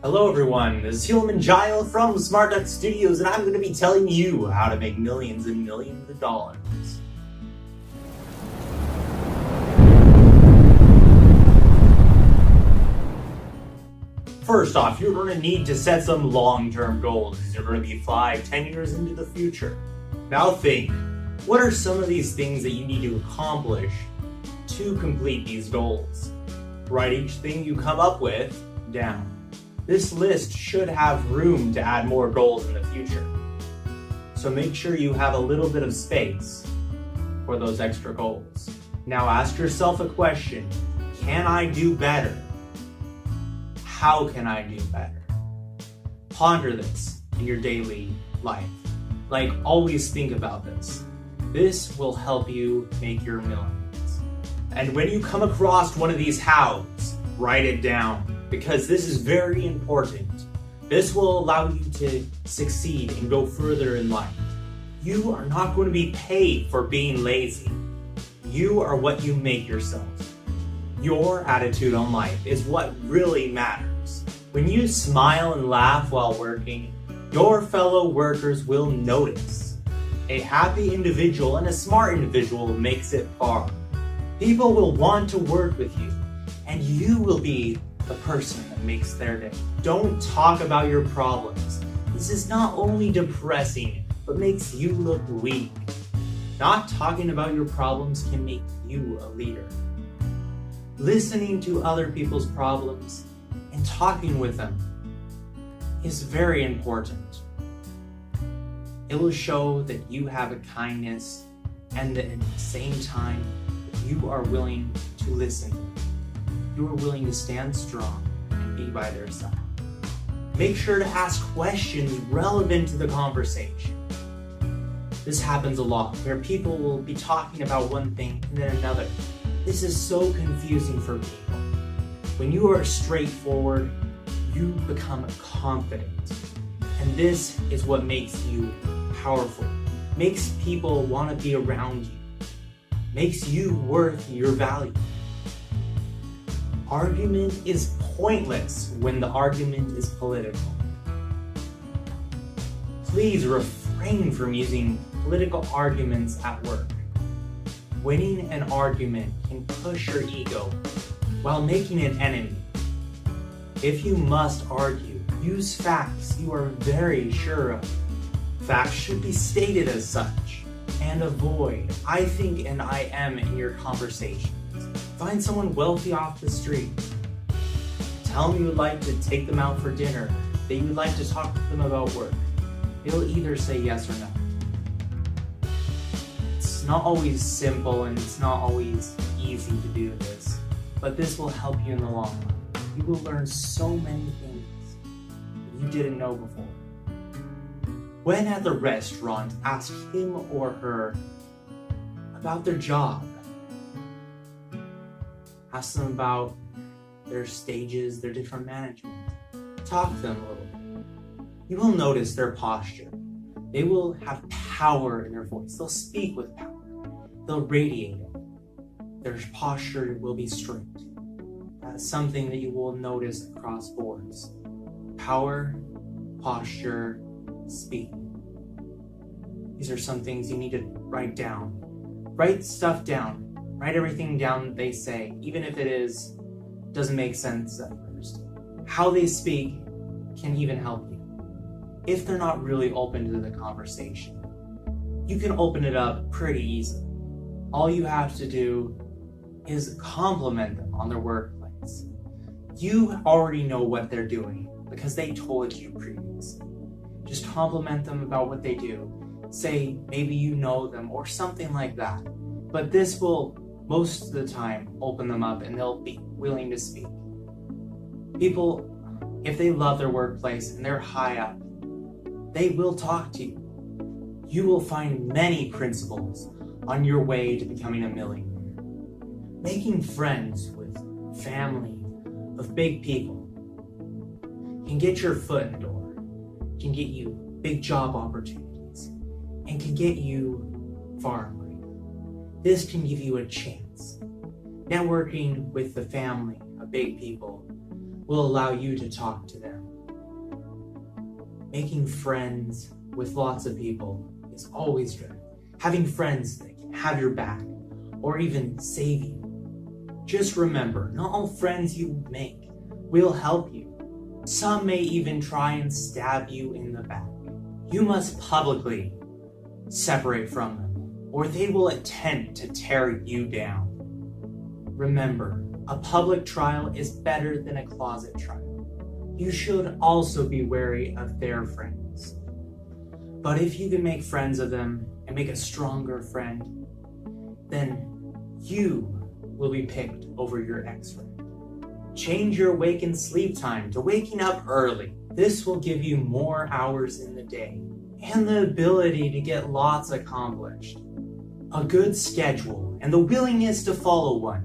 Hello everyone, this is Helaman Gile from Smart Duck Studios, and I'm going to be telling you how to make millions and millions of dollars. First off, you're going to need to set some long-term goals. These are going to be 5-10 years into the future. Now think, what are some of these things that you need to accomplish to complete these goals? Write each thing you come up with down. This list should have room to add more goals in the future. So make sure you have a little bit of space for those extra goals. Now ask yourself a question. Can I do better? How can I do better? Ponder this in your daily life. Always think about this. This will help you make your millions. And when you come across one of these hows, write it down. Because this is very important. This will allow you to succeed and go further in life. You are not going to be paid for being lazy. You are what you make yourself. Your attitude on life is what really matters. When you smile and laugh while working, your fellow workers will notice. A happy individual and a smart individual makes it far. People will want to work with you, and you will be the person that makes their day. Don't talk about your problems. This is not only depressing, but makes you look weak. Not talking about your problems can make you a leader. Listening to other people's problems and talking with them is very important. It will show that you have a kindness and that at the same time, you are willing to listen. You are willing to stand strong and be by their side. Make sure to ask questions relevant to the conversation. This happens a lot, where people will be talking about one thing and then another. This is so confusing for people. When you are straightforward, you become confident. And this is what makes you powerful. Makes people want to be around you. Makes you worth your value. Argument is pointless when the argument is political. Please refrain from using political arguments at work. Winning an argument can push your ego while making an enemy. If you must argue, use facts you are very sure of. Facts should be stated as such, and avoid I think and I am in your conversation. Find someone wealthy off the street. Tell them you would like to take them out for dinner, that you would like to talk to them about work. They'll either say yes or no. It's not always simple and it's not always easy to do this, but this will help you in the long run. You will learn so many things you didn't know before. When at the restaurant, ask him or her about their job. Ask them about their stages, their different management. Talk to them a little bit. You will notice their posture. They will have power in their voice. They'll speak with power. They'll radiate it. Their posture will be straight. That's something that you will notice across boards. Power, posture, speaking. These are some things you need to write down. Write stuff down. Write everything down that they say, even if doesn't make sense at first. How they speak can even help you. If they're not really open to the conversation, you can open it up pretty easily. All you have to do is compliment them on their workplace. You already know what they're doing because they told you previously. Just compliment them about what they do. Say maybe you know them or something like that. But this will most of the time open them up and they'll be willing to speak. People, if they love their workplace and they're high up, they will talk to you. You will find many principles on your way to becoming a millionaire. Making friends with family of big people can get your foot in the door, can get you big job opportunities, and can get you far in life. This can give you a chance. Networking with the family of big people will allow you to talk to them Making friends with lots of people is always good. Having friends that can have your back or even save you. Just remember, not all friends you make will help you. Some may even try and stab you in the back. You must publicly separate from them, or they will attempt to tear you down. Remember, a public trial is better than a closet trial. You should also be wary of their friends. But if you can make friends of them and make a stronger friend, then you will be picked over your ex-friend. Change your wake and sleep time to waking up early. This will give you more hours in the day and the ability to get lots accomplished. A good schedule and the willingness to follow one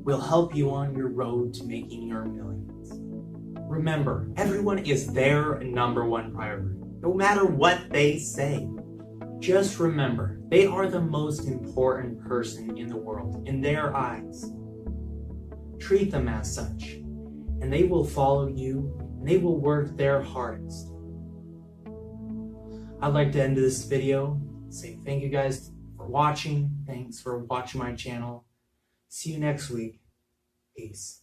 will help you on your road to making your millions. Remember, everyone is their number one priority, no matter what they say. Just remember, they are the most important person in the world, in their eyes. Treat them as such, and they will follow you, and they will work their hardest. I'd like to end this video, say thank you guys for watching. Thanks for watching my channel. See you next week. Peace.